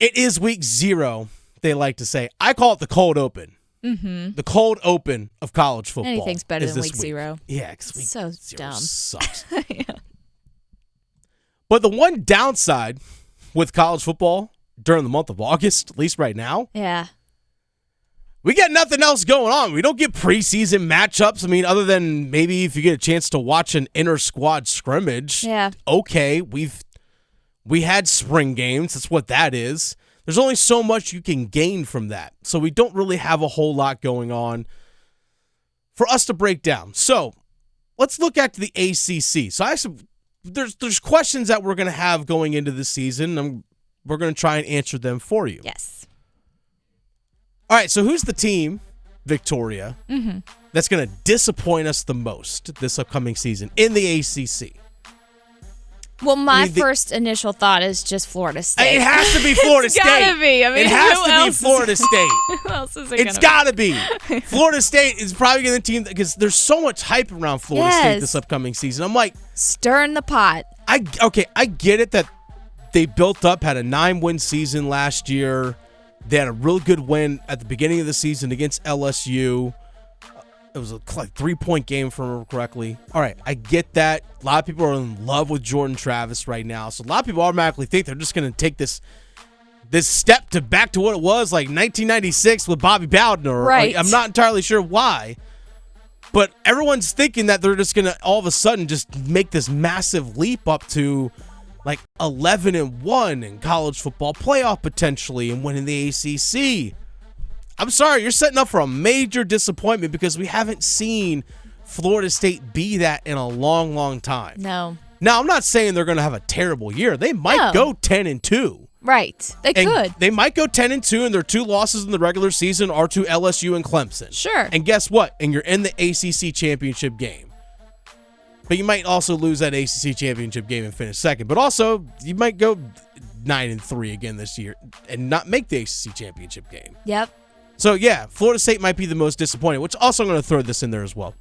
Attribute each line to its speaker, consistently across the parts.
Speaker 1: It is week 0, they like to say. I call it the cold open.
Speaker 2: Mm-hmm.
Speaker 1: The cold open of college football.
Speaker 2: Anything's better than week
Speaker 1: week
Speaker 2: 0.
Speaker 1: Yeah, because week
Speaker 2: so
Speaker 1: 0
Speaker 2: dumb.
Speaker 1: sucks.
Speaker 2: Yeah.
Speaker 1: But the one downside with college football during the month of August, at least right now,
Speaker 2: Yeah.
Speaker 1: we got nothing else going on. We don't get preseason matchups. I mean, other than maybe if you get a chance to watch an inter-squad scrimmage.
Speaker 2: Yeah.
Speaker 1: Okay, we had spring games. That's what that is. There's only so much you can gain from that. So we don't really have a whole lot going on for us to break down. So let's look at the ACC. So there's questions that we're going to have going into the season, and we're going to try and answer them for you.
Speaker 2: Yes.
Speaker 1: All right, so who's the team, Victoria, that's going to disappoint us the most this upcoming season in the ACC?
Speaker 2: Well, my first initial thought is just Florida State.
Speaker 1: It has to be Florida State.
Speaker 2: It's gotta be. I mean,
Speaker 1: it has to be Florida State.
Speaker 2: Who else is it?
Speaker 1: It's got to be. Florida State is probably going to team because there's so much hype around Florida State this upcoming season. I'm like,
Speaker 2: stirring the pot.
Speaker 1: I get it that they built up, had a 9-win season last year. They had a real good win at the beginning of the season against LSU. It was a 3-point game, if I remember correctly. All right, I get that. A lot of people are in love with Jordan Travis right now. So a lot of people automatically think they're just going to take this step back to what it was like 1996 with Bobby Bowden.
Speaker 2: Right.
Speaker 1: I'm not entirely sure why. But everyone's thinking that they're just going to all of a sudden just make this massive leap up to like 11-1 in college football playoff potentially and winning the ACC. I'm sorry, you're setting up for a major disappointment because we haven't seen Florida State be that in a long, long time.
Speaker 2: No.
Speaker 1: Now, I'm not saying they're going to have a terrible year. They might go 10-2.
Speaker 2: Right. They could.
Speaker 1: They might go 10-2, and their 2 losses in the regular season are to LSU and Clemson.
Speaker 2: Sure.
Speaker 1: And guess what? And you're in the ACC championship game. But you might also lose that ACC championship game and finish second. But also, you might go 9-3 again this year and not make the ACC championship game.
Speaker 2: Yep.
Speaker 1: So, yeah, Florida State might be the most disappointing, which also I'm going to throw this in there as well.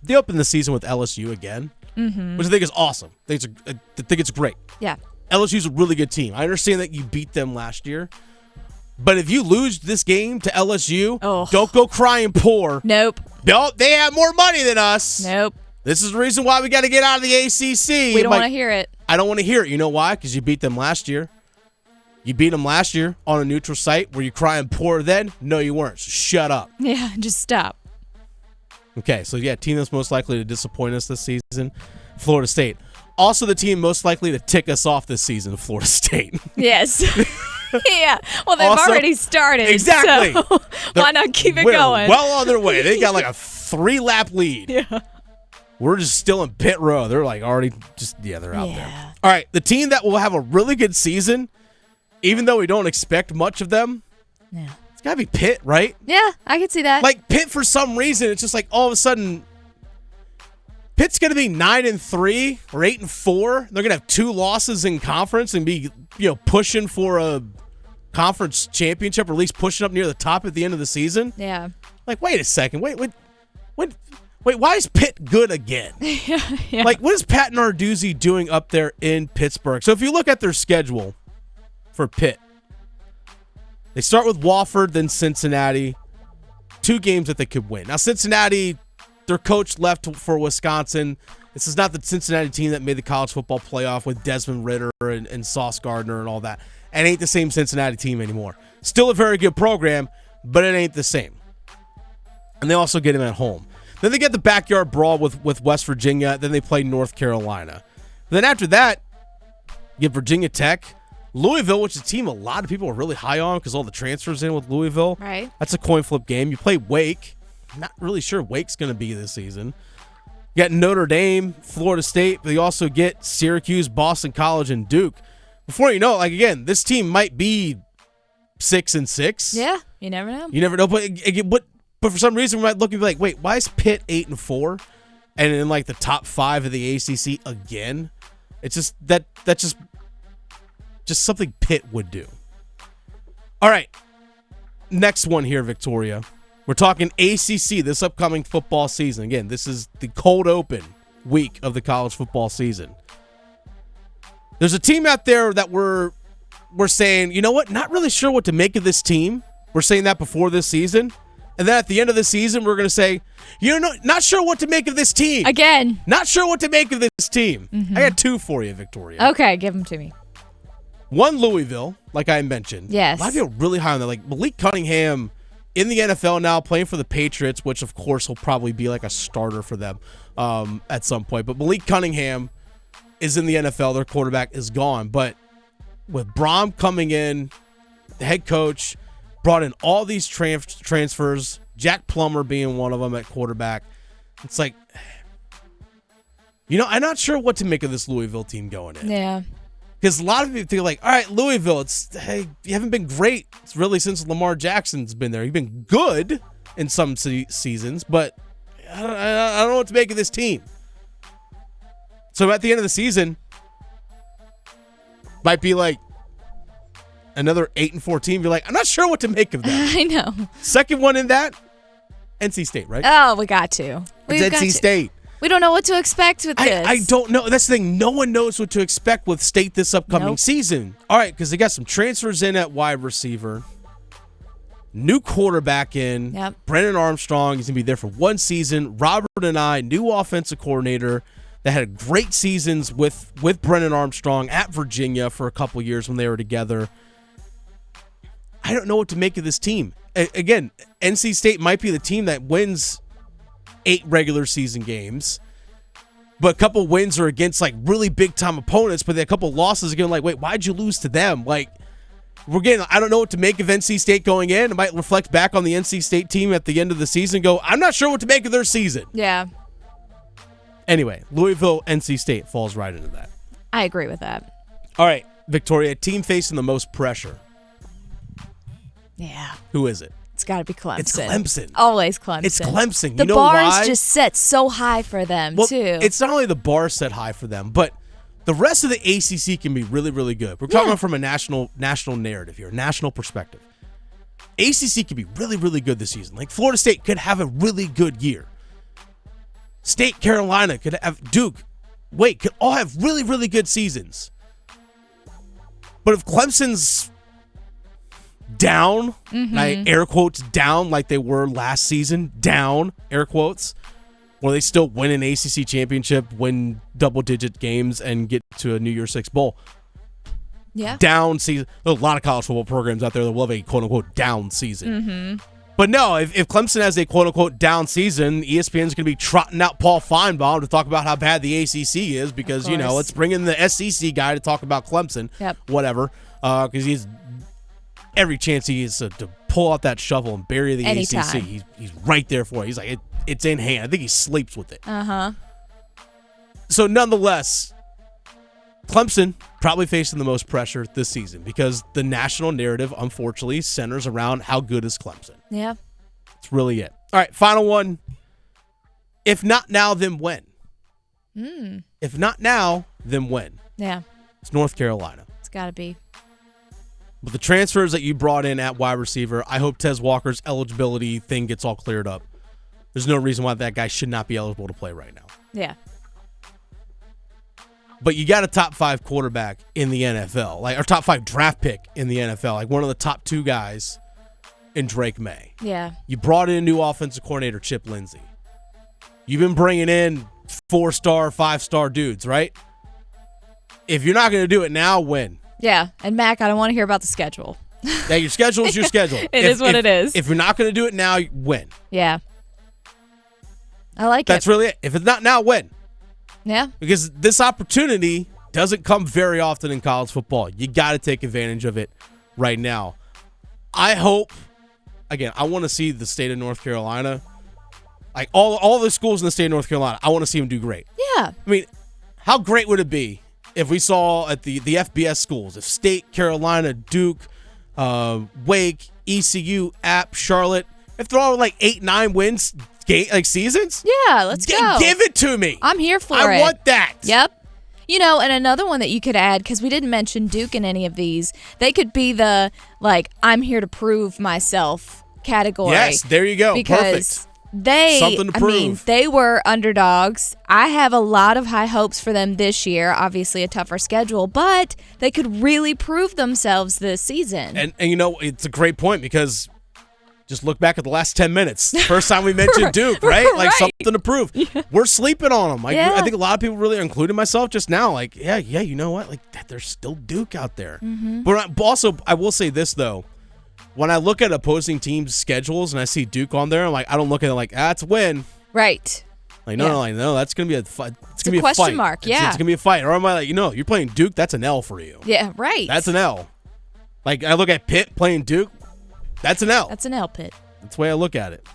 Speaker 1: They opened the season with LSU again, which I think is awesome. I think it's great.
Speaker 2: Yeah.
Speaker 1: LSU's a really good team. I understand that you beat them last year, but if you lose this game to LSU, don't go crying poor.
Speaker 2: Nope.
Speaker 1: No, they have more money than us.
Speaker 2: Nope.
Speaker 1: This is the reason why we got to get out of the ACC.
Speaker 2: We don't want to hear it.
Speaker 1: I don't want to hear it. You know why? Because you beat them last year. You beat them last year on a neutral site. Were you crying poor then? No, you weren't. So shut up.
Speaker 2: Yeah, just stop.
Speaker 1: Okay, so yeah, team that's most likely to disappoint us this season, Florida State. Also the team most likely to tick us off this season, Florida State.
Speaker 2: Yes. Yeah. Well, they've already started.
Speaker 1: Exactly.
Speaker 2: So why not keep it going?
Speaker 1: Well on their way. They got like a 3-lap lead.
Speaker 2: Yeah.
Speaker 1: We're just still in pit row. They're like already they're out there. All right, the team that will have a really good season, even though we don't expect much of them, it's got to be Pitt, right?
Speaker 2: Yeah, I can see that.
Speaker 1: Like, Pitt, for some reason, it's just like all of a sudden, Pitt's going to be 9-3 or 8-4. They're going to have 2 losses in conference and be, pushing for a conference championship or at least pushing up near the top at the end of the season.
Speaker 2: Yeah.
Speaker 1: Like, wait a second. Wait, why is Pitt good again?
Speaker 2: Yeah.
Speaker 1: Like, what is Pat Narduzzi doing up there in Pittsburgh? So if you look at their schedule for Pitt, they start with Wofford, then Cincinnati. 2 games that they could win. Now, Cincinnati, their coach left for Wisconsin. This is not the Cincinnati team that made the college football playoff with Desmond Ridder and Sauce Gardner and all that. It ain't the same Cincinnati team anymore. Still a very good program, but it ain't the same. And they also get him at home. Then they get the backyard brawl with West Virginia. Then they play North Carolina. Then after that, you get Virginia Tech. Louisville, which is a team a lot of people are really high on because all the transfers in with Louisville.
Speaker 2: Right. That's
Speaker 1: a coin flip game. You play Wake. Not really sure Wake's going to be this season. You got Notre Dame, Florida State, but you also get Syracuse, Boston College, and Duke. Before you know it, again, this team might be 6-6.
Speaker 2: Yeah, you never know.
Speaker 1: You never know, but for some reason we might look and be like, wait, why is Pitt 8-4 and in the top 5 of the ACC again? It's just that's just something Pitt would do. All right, next one here, Victoria. We're talking ACC this upcoming football season. Again, this is the cold open week of the college football season. There's a team out there that we're we're saying, you know what, not really sure what to make of this team. We're saying that before this season. And then at the end of the season, we're going to say, not sure what to make of this team.
Speaker 2: Again.
Speaker 1: Not sure what to make of this team. I got 2 for you, Victoria.
Speaker 2: Okay, give them to me.
Speaker 1: 1, Louisville, like I mentioned.
Speaker 2: Yes.
Speaker 1: A lot of people really high on that. Like Malik Cunningham in the NFL now, playing for the Patriots, which of course will probably be like a starter for them at some point. But Malik Cunningham is in the NFL. Their quarterback is gone. But with Brom coming in, the head coach brought in all these transfers, Jack Plummer being one of them at quarterback. It's like, I'm not sure what to make of this Louisville team going in.
Speaker 2: Yeah.
Speaker 1: Because a lot of people think like, all right, Louisville, you haven't been great. It's really since Lamar Jackson's been there. You've been good in some seasons, but I don't know what to make of this team. So at the end of the season, might be like another 8-4 team. You're like, I'm not sure what to make of that.
Speaker 2: I know.
Speaker 1: Second one in that, NC State, right?
Speaker 2: Oh, we got to.
Speaker 1: It's NC State.
Speaker 2: We don't know what to expect with this.
Speaker 1: I don't know. That's the thing. No one knows what to expect with State this upcoming season. All right, because they got some transfers in at wide receiver. New quarterback in.
Speaker 2: Yep.
Speaker 1: Brennan Armstrong. He's going to be there for 1 season. Robert and I, new offensive coordinator that had great seasons with Brennan Armstrong at Virginia for a couple years when they were together. I don't know what to make of this team. Again, NC State might be the team that wins 8 regular season games, but a couple wins are against like really big time opponents, but then a couple losses again, like, wait, why'd you lose to them? Like, I don't know what to make of NC State going in. It might reflect back on the NC State team at the end of the season and go, I'm not sure what to make of their season.
Speaker 2: Yeah.
Speaker 1: Anyway, Louisville, NC State falls right into that.
Speaker 2: I agree with that.
Speaker 1: All right, Victoria, team facing the most pressure.
Speaker 2: Yeah.
Speaker 1: Who is it?
Speaker 2: It's got to be Clemson.
Speaker 1: It's Clemson.
Speaker 2: Always Clemson.
Speaker 1: It's Clemson.
Speaker 2: The
Speaker 1: you know
Speaker 2: bar
Speaker 1: why?
Speaker 2: is just set so high for them, too.
Speaker 1: It's not only the bar set high for them, but the rest of the ACC can be really, really good. We're talking about from a national narrative here, national perspective. ACC can be really, really good this season. Like Florida State could have a really good year. State Carolina could have Duke. Could all have really, really good seasons. But if Clemson's down, like air quotes down, like they were last season, down, air quotes, or they still win an ACC championship, win double-digit games, and get to a New Year's Six bowl.
Speaker 2: Yeah.
Speaker 1: Down season. There's a lot of college football programs out there that will have a quote-unquote down season. But no, if Clemson has a quote-unquote down season, ESPN's going to be trotting out Paul Feinbaum to talk about how bad the ACC is because, let's bring in the SEC guy to talk about Clemson.
Speaker 2: Yep.
Speaker 1: Whatever. Because he's every chance he is to pull out that shovel and bury the
Speaker 2: Anytime.
Speaker 1: ACC. He's right there for it. He's like, it's in hand. I think he sleeps with it. So nonetheless, Clemson probably facing the most pressure this season because the national narrative, unfortunately, centers around how good is Clemson.
Speaker 2: Yeah.
Speaker 1: That's really it. All right, final one. If not now, then when? If not now, then when?
Speaker 2: Yeah.
Speaker 1: It's North Carolina.
Speaker 2: It's got to be.
Speaker 1: With the transfers that you brought in at wide receiver, I hope Tez Walker's eligibility thing gets all cleared up. There's no reason why that guy should not be eligible to play right now.
Speaker 2: Yeah.
Speaker 1: But you got a top 5 quarterback in the NFL, or top 5 draft pick in the NFL, like one of the top 2 guys in Drake May.
Speaker 2: Yeah.
Speaker 1: You brought in new offensive coordinator Chip Lindsey. You've been bringing in 4-star, 5-star dudes, right? If you're not going to do it now, when?
Speaker 2: Yeah. And Mac, I don't want to hear about the schedule.
Speaker 1: Yeah, your schedule is your schedule.
Speaker 2: It is what it is.
Speaker 1: If you're not going to do it now, when?
Speaker 2: Yeah. I like
Speaker 1: That's really it. If it's not now, when?
Speaker 2: Yeah.
Speaker 1: Because this opportunity doesn't come very often in college football. You got to take advantage of it right now. I hope, again, I want to see the state of North Carolina, like all the schools in the state of North Carolina, I want to see them do great.
Speaker 2: Yeah.
Speaker 1: I mean, how great would it be if we saw at the FBS schools, if State, Carolina, Duke, Wake, ECU, App, Charlotte, if they're all like 8-9 wins, like seasons?
Speaker 2: Yeah, let's go.
Speaker 1: Give it to me.
Speaker 2: I'm here for it.
Speaker 1: I want that.
Speaker 2: Yep. And another one that you could add, because we didn't mention Duke in any of these, they could be the, I'm here to prove myself category.
Speaker 1: Yes, there you go.
Speaker 2: Because
Speaker 1: Perfect. Something to prove.
Speaker 2: They were underdogs. I have a lot of high hopes for them this year. Obviously, a tougher schedule, but they could really prove themselves this season.
Speaker 1: And it's a great point because just look back at the last 10 minutes. First time we mentioned Duke, right? Like something to prove. Yeah. We're sleeping on them. I think a lot of people really, including myself just now, like, you know what? Like, there's still Duke out there. Mm-hmm. But also, I will say this, though. When I look at opposing teams' schedules and I see Duke on there, I'm like, I don't look at it like, it's a win.
Speaker 2: Right.
Speaker 1: Like, no, that's going to be a fight. It's going to be a
Speaker 2: question
Speaker 1: fight.
Speaker 2: Mark,
Speaker 1: It's going to be a fight. Or am I like, you're playing Duke, that's an L for you.
Speaker 2: Yeah, right.
Speaker 1: That's an L. Like, I look at Pitt playing Duke, that's an L.
Speaker 2: That's an L, Pitt.
Speaker 1: That's the way I look at it.